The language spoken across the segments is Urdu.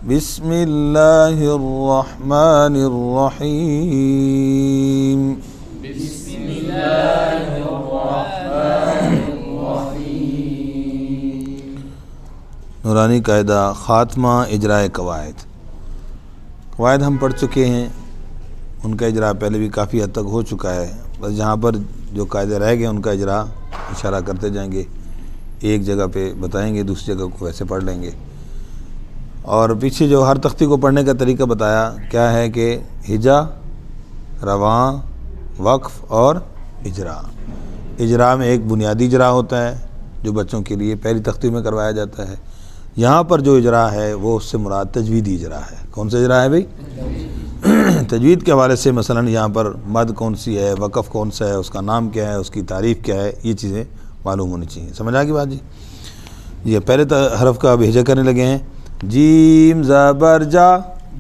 بسم اللہ الرحمن الرحیم. بسم اللہ الرحمن الرحیم. نورانی قاعدہ خاتمہ اجرائے قواعد. قواعد ہم پڑھ چکے ہیں، ان کا اجرا پہلے بھی کافی حد تک ہو چکا ہے. بس جہاں پر جو قاعدے رہ گئے ان کا اجرا اشارہ کرتے جائیں گے، ایک جگہ پہ بتائیں گے، دوسری جگہ کو ویسے پڑھ لیں گے. اور پیچھے جو ہر تختی کو پڑھنے کا طریقہ بتایا کیا ہے کہ ہجا، رواں، وقف اور اجرا. اجرا میں ایک بنیادی اجرا ہوتا ہے جو بچوں کے لیے پہلی تختی میں کروایا جاتا ہے. یہاں پر جو اجرا ہے وہ اس سے مراد تجویدی اجرا ہے. کون سا اجرا ہے بھائی؟ تجوید کے حوالے سے مثلا یہاں پر مد کون سی ہے، وقف کون سا ہے، اس کا نام کیا ہے، اس کی تعریف کیا ہے، یہ چیزیں معلوم ہونی چاہیے. سمجھ آ گئی بات جی؟ یہ پہلے حرف کا اب ہجا کرنے لگے ہیں. جیم زبر جا،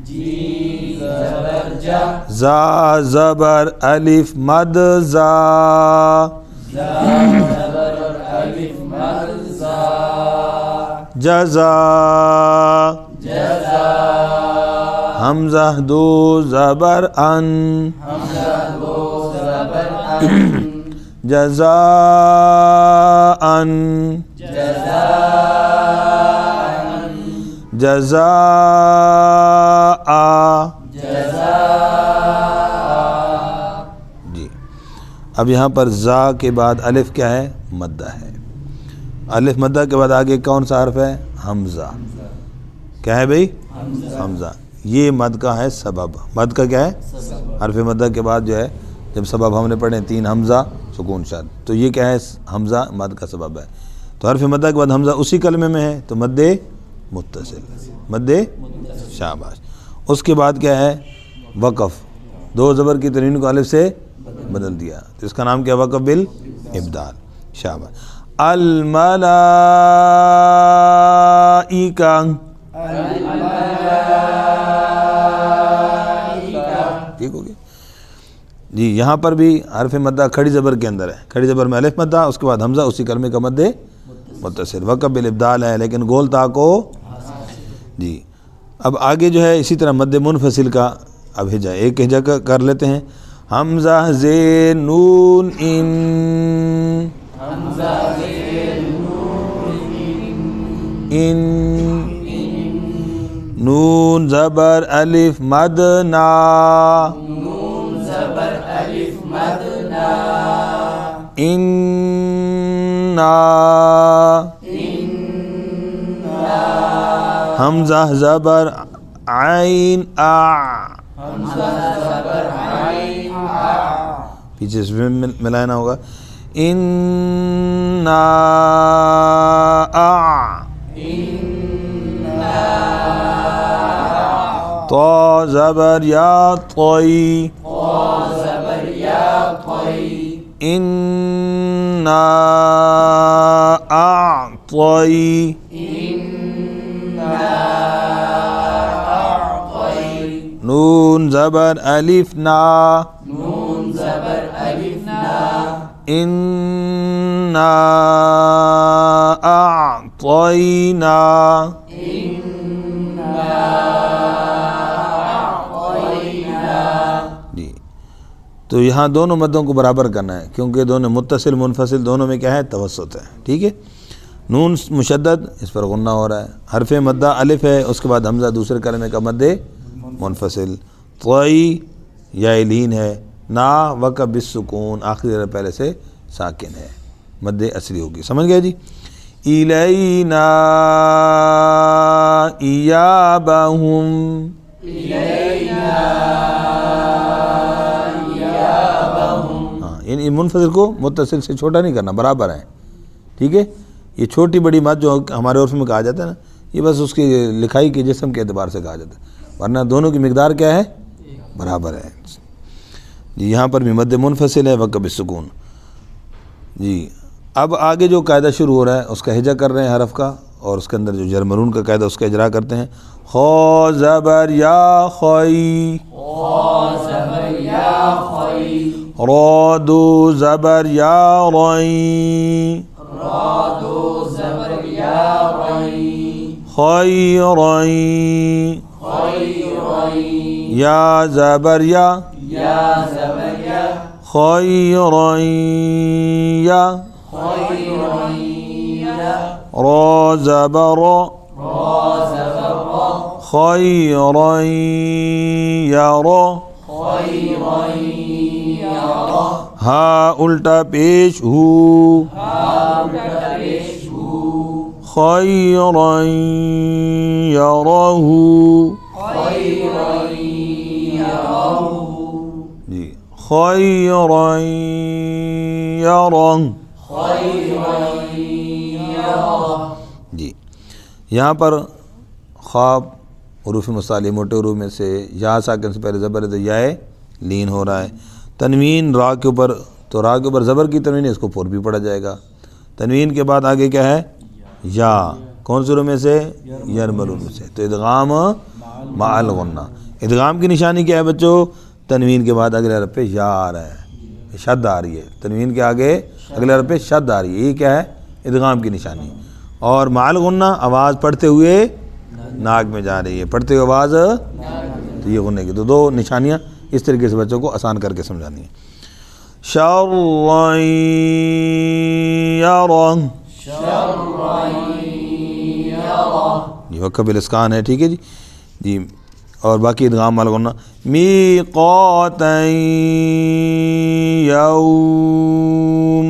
جیم زبر جا، زا زبر الف مد زا، زا زبر الف مد زا، جزا جزا، حمزہ دو زبر ان، حمزہ دو زبر ان، جزاءً جزاءً، جزاء. جزاء. جی اب یہاں پر زا کے بعد الف کیا ہے؟ مدہ ہے. الف مدہ کے بعد آگے کون سا حرف ہے؟ حمزہ. کیا ہے بھائی؟ حمزہ. یہ مد کا ہے سبب. مد کا کیا ہے؟ حرف مدہ کے بعد جو ہے جب سبب ہم نے پڑھے 3 حمزہ سکون شاد، تو یہ کیا ہے؟ حمزہ مد کا سبب ہے. تو حرف مدہ کے بعد حمزہ اسی کلمے میں ہے تو مد متصل، مد شاباش. اس کے بعد کیا ہے؟ وقف. 2 زبر کی تنوین کو الف سے بدل دیا تو اس کا نام کیا؟ وقف بالابدال. شاباش. الملائکہ، ٹھیک ہو گیا جی. یہاں پر بھی حرف مدہ کھڑی زبر کے اندر ہے. کھڑی زبر میں الف مدہ، اس کے بعد حمزہ اسی کلمے کا مد متصل. وقف بالابدال ہے لیکن گول تا کو جی. اب آگے جو ہے اسی طرح مد منفصل کا اب ہجا ایک ہجا کر لیتے ہیں. حمزہ زین نون ان، حمزہ زین نون ان، نون زبر الف مد نا، نون زبر الف مد نا، انا، حمزہ زبر عین آ، حمزہ زبر عین آ، پیچھے اس میں ملانا ہوگا. انا آ، طا زبر یا طی، طا زبر یا طی، انا اعطی، نون زبر الف نا، نون زبر الف نا، انا اعطینا. جی تو یہاں دونوں مدوں کو برابر کرنا ہے کیونکہ دونوں متصل منفصل دونوں میں کیا ہے؟ توسط ہے. ٹھیک ہے. نون مشدد اس پر غنہ ہو رہا ہے. حرف مدہ الف ہے، اس کے بعد حمزہ دوسرے کلمے کا مد منفصل. طی یا لین ہے. نا وقف بالسکون، آخری حرف پہلے سے ساکن ہے، مد اصلی ہوگی. سمجھ گئے جی؟ الینا ایابہم، ہاں یعنی منفصل کو متصل سے چھوٹا نہیں کرنا، برابر ہے. ٹھیک ہے. یہ چھوٹی بڑی مد جو ہمارے عرف میں کہا جاتا ہے نا، یہ بس اس کی لکھائی کے جسم کے اعتبار سے کہا جاتا ہے، ورنہ دونوں کی مقدار کیا ہے؟ برابر ہے. جی یہاں پر بھی مد منفصل ہے وقف بالسکون. جی اب آگے جو قاعدہ شروع ہو رہا ہے اس کا ہجا کر رہے ہیں حرف کا، اور اس کے اندر جو جر مرون کا قاعدہ اس کا اجرا کرتے ہیں. خو زبر یا خوی، خا زبر یا خوی، را دو زبر یا روی، را دو زبر یا روی، خیرا یا زبر یا یا زبر یا خیرا یا را زبر خیرا یرا ہا الٹا پیش ہو خیرا یرہ جی خیرا یرہ جی یہاں پر خواب حروف مصالح موٹے حروف میں سے یا ساکن سے پہلے زبر ہے تو یا لین ہو رہا ہے. تنوین را کے اوپر تو را کے اوپر زبر کی تنوین ہے, اس کو پور بھی پڑھا جائے گا. تنوین کے بعد آگے کیا ہے یا, کون سے حروف میں سے یرملون میں سے, تو ادغام مع الغنہ. ادغام کی نشانی کیا ہے بچوں؟ تنوین کے بعد اگلے حرف پہ یا آ رہا ہے, شد آ رہی ہے. تنوین کے آگے اگلے حرف پہ شد آ رہی ہے, یہ کیا ہے ادغام کی نشانی. اور مع الغنہ آواز پڑھتے ہوئے ناک میں جا رہی ہے, پڑھتے ہوئے آواز تو یہ غننے کی. تو دو نشانیاں اس طریقے سے بچوں کو آسان کر کے سمجھانی ہے. شرًا یرا یہ وقف بالاسکان ہے, ٹھیک ہے جی. جی اور باقی ادغام مع الغنہ. میقاتا یوم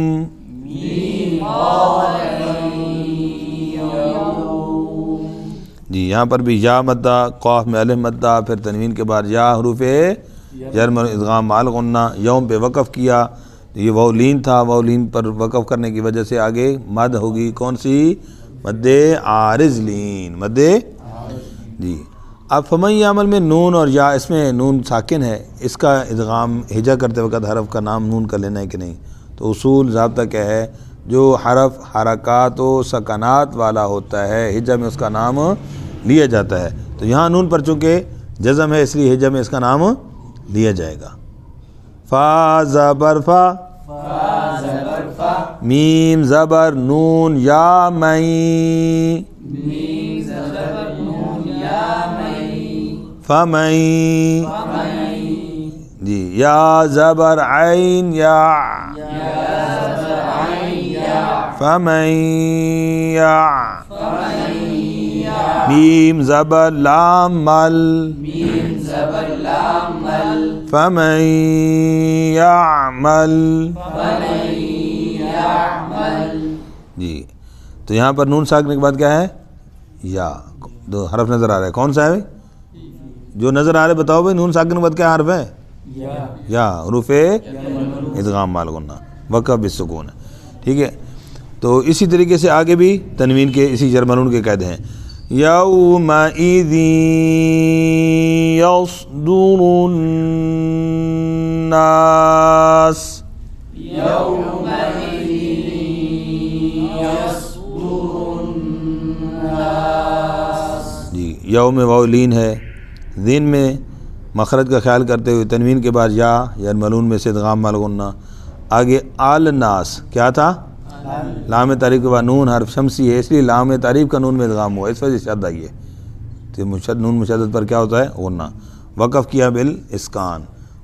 جی, یہاں پر بھی یا مدہ, قاف میں الف مدہ, پھر تنوین کے بعد یا حروف جر ادغام مع الغنہ. یوم پہ وقف کیا, یہ واو لین تھا, واو لین پر وقف کرنے کی وجہ سے آگے مد ہوگی, کون سی؟ مد عارض لین, مد جی. اب فمن یعمل میں نون اور یا, اس میں نون ساکن ہے, اس کا ادغام ہجا کرتے وقت حرف کا نام نون کا لینا ہے کہ نہیں؟ تو اصول ضابطہ کیا ہے؟ جو حرف حرکات و سکنات والا ہوتا ہے ہجا میں اس کا نام لیا جاتا ہے. تو یہاں نون پر چونکہ جزم ہے اس لیے ہجا میں اس کا نام لیا جائے گا. فا زبر فا, میم زبر نون یا مئی, فمئی جی. یا زبر عین یا, فمئی یا. میم زبر لام مل, فمن یعمل جی. تو یہاں پر نون ساکنے کے بعد کیا ہے؟ یا. دو حرف نظر آ رہا ہے, کون سا ہے جو نظر آ رہا ہے؟ بتاؤ بھائی, نون ساکن کے بعد کیا حرف ہے؟ یا. حروف ادغام مع الغنہ, وقف بالسکون ہے, ٹھیک ہے. تو اسی طریقے سے آگے بھی تنوین کے اسی جرمنون کے قاعدے ہیں. یومئذ یصدر الناس, جی. یوم واو لین ہے, دین میں مخرج کا خیال کرتے ہوئے تنوین کے بعد یا یرملون میں سے ادغام مع الغنہ. آگے الناس کیا تھا؟ لام تعریف کے بعد نون حرف شمسی ہے, اس لیے لام تعریف کا نون میں ادغام ہوا, اس وجہ سے شد آئی ہے. تو نون مشدد پر کیا ہوتا ہے؟ غنہ. وقف کیا بالاسکان,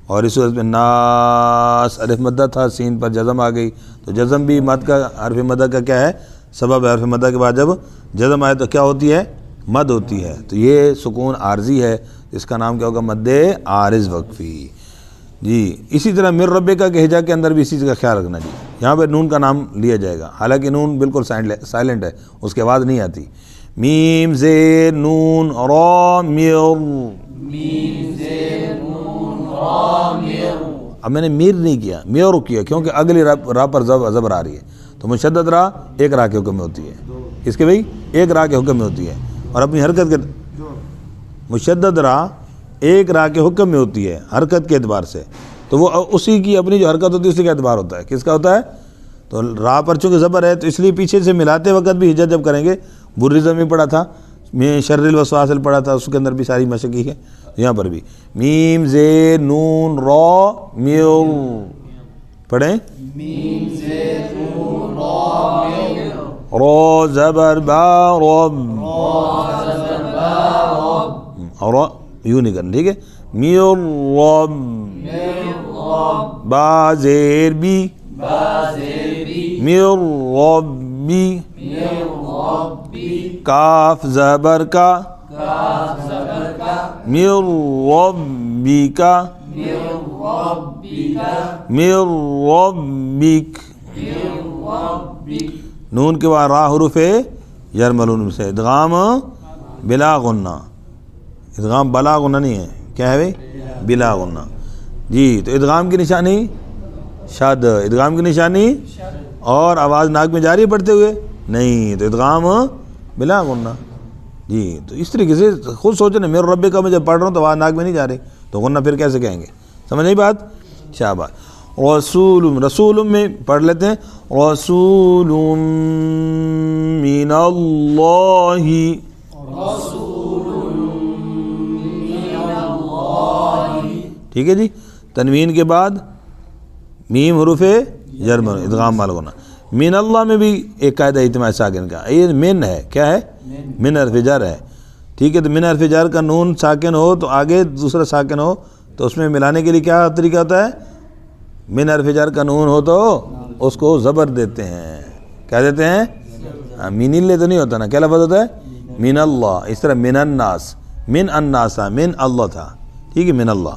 اور اس وجہ میں ناس الف مدہ تھا, سین پر جزم آ گئی. تو جزم بھی مد کا, حرف مدہ کا کیا ہے؟ سبب ہے. حرف مدہ کے بعد جب جزم آئے تو کیا ہوتی ہے؟ مد ہوتی ہے. تو یہ سکون عارضی ہے, اس کا نام کیا ہوگا؟ مد عارض وقفی جی. اسی طرح مر ربکا کے ہجا کے اندر بھی اسی چیز کا خیال رکھنا جی. یہاں پہ نون کا نام لیا جائے گا, حالانکہ نون بالکل سائلنٹ ہے, اس کی آواز نہیں آتی. میم زیر نون را میر, اب میں نے میر نہیں کیا, میر کیا, کیونکہ اگلی را پر زبر آ رہی ہے. تو مشدد را ایک را کے حکم میں ہوتی ہے, اس کے بھائی ایک را کے حکم میں ہوتی ہے, اور اپنی حرکت کے مشدد را ایک را کے حکم میں ہوتی ہے حرکت کے اعتبار سے. تو وہ اسی کی اپنی جو حرکت ہوتی ہے اسی کا اعتبار ہوتا ہے. کس کا ہوتا ہے؟ تو را پر چونکہ زبر ہے تو اس لیے پیچھے سے ملاتے وقت بھی ہجا جب کریں گے, برزم میں پڑھا تھا, میں شر الوسواس پڑھا تھا, اس کے اندر بھی ساری مشقی ہے. یہاں پر بھی میم زیر نون را میر پڑھیں, رو زبر با رب، اور یوں نہیں کرنا، ٹھیک ہے. میر رب، با زیر بی، میر ربی، کاف زبر کا، میر ربی کا، میر ربک. نون کے بعد را حروف یرملون میں سے ادغام بلا غنہ، ادغام بلا غنہ نہیں ہے، کیا ہے بھائی؟ بلا غنہ. جی تو ادغام کی نشانی شد، ادغام کی نشانی اور آواز ناک میں جاری پڑھتے ہوئے نہیں، تو ادغام بلا غنہ. جی تو اس طریقے سے خود سوچیں نا، میرے رب کا میں جب پڑھ رہا ہوں تو آواز ناک میں نہیں جا رہی تو غنہ پھر کیسے کہیں گے؟ سمجھ نہیں بات؟ شاباش. رسول، رسول میں پڑھ لیتے ہیں رسول من اللہ، ٹھیک ہے جی. تنوین کے بعد میم حروف جر ادغام مال ہونا. من اللہ میں بھی ایک قاعدہ اجتماع ساکن کا، یہ من ہے، کیا ہے؟ من حرف جر ہے، ٹھیک ہے. تو من حرف جر کا نون ساکن ہو تو آگے دوسرا ساکن ہو تو اس میں ملانے کے لیے کیا طریقہ ہوتا ہے؟ من حرف جر کا نون ہو تو اس کو زبر دیتے ہیں، کیا دیتے ہیں؟ من اللہ تو نہیں ہوتا نا، کیا لفظ ہوتا ہے؟ من اللہ. اس طرح من الناس، من الناس تھا، من اللہ تھا، ٹھیک ہے، من اللہ.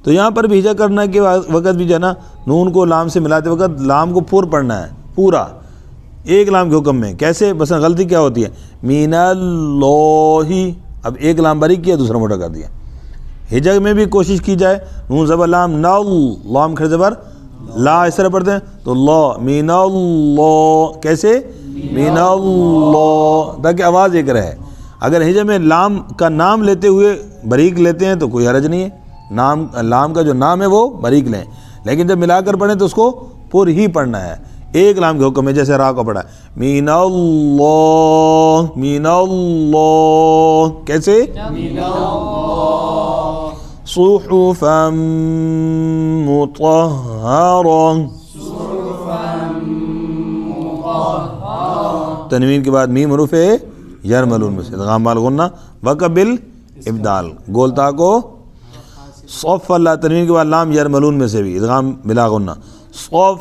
تو یہاں پر بھی ہجا کرنا کے وقت بھی جو ہے نا نون کو لام سے ملاتے وقت لام کو پور پڑھنا ہے، پورا ایک لام کے حکم میں. کیسے؟ بس غلطی کیا ہوتی ہے؟ من اللہ، اب ایک لام باریک کیا دوسرا موٹا کر دیا. ہجا میں بھی کوشش کی جائے نون زبر لام نل، لام کھڑے زبر لا، اس طرح پڑھتے ہیں تو لا من اللہ. کیسے؟ من اللہ، تاکہ آواز ایک رہے. اگر ہجا میں لام کا نام لیتے ہوئے باریک لیتے ہیں تو کوئی حرج نہیں ہے، نام لام کا جو نام ہے وہ باریک لیں، لیکن جب ملا کر پڑھیں تو اس کو پور ہی پڑھنا ہے، ایک لام کے حکم ہے. جیسے را کو پڑھا من اللہ، من اللہ. کیسے؟ صحفا مطہرہ، تنوین کے بعد میم حروف یرملون میں سے ادغام بال غنہ وقبل ابدال، گولتا کو صف اللہ، تنوین کے بعد لام یرملون میں سے بھی ادغام بلا غنہ. صف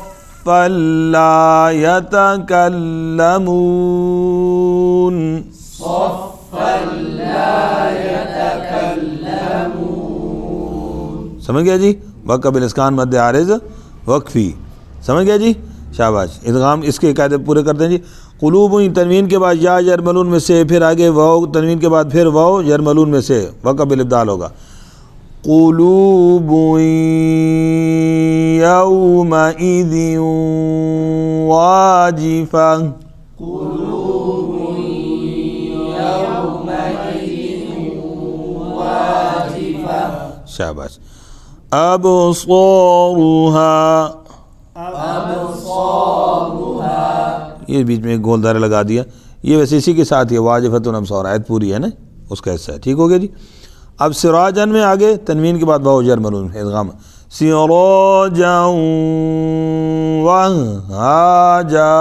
لا یتکلمون، سمجھ گیا جی؟ وقبل اسکان مد عارض وقفی، سمجھ گیا جی؟ شاباش. ادغام اس کے قاعدے پورے کرتے ہیں جی. قلوب تنوین کے بعد یا یرملون میں سے، پھر آگے واو تنوین کے بعد پھر واو یرملون میں سے وقبل ابدال ہوگا. قلوب یومئذ واجفہ، شاباش. ابصارها، یہ بیچ میں ایک گول دائرہ لگا دیا، یہ ویسے اسی کے ساتھ یہ واجفۃ ابصار آیت پوری ہے نا، اس کا حصہ ہے، ٹھیک ہو گیا جی. اب سراجن میں آگے تنوین کے بعد واو جر ملون ادغام سراجا وہاجا،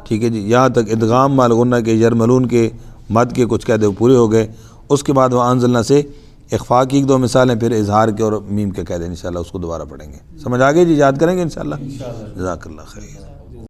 ٹھیک ہے جی. یہاں تک ادغام مال غنہ کے جر ملون کے مد کے کچھ قاعدے پورے ہو گئے. اس کے بعد وہ انزلنا سے اخفاء کی ایک دو مثالیں، پھر اظہار کے اور میم کے قاعدے انشاءاللہ اس کو دوبارہ پڑھیں گے. سمجھ آ گئی جی؟ یاد کریں گے انشاءاللہ. جزاک اللہ خیر.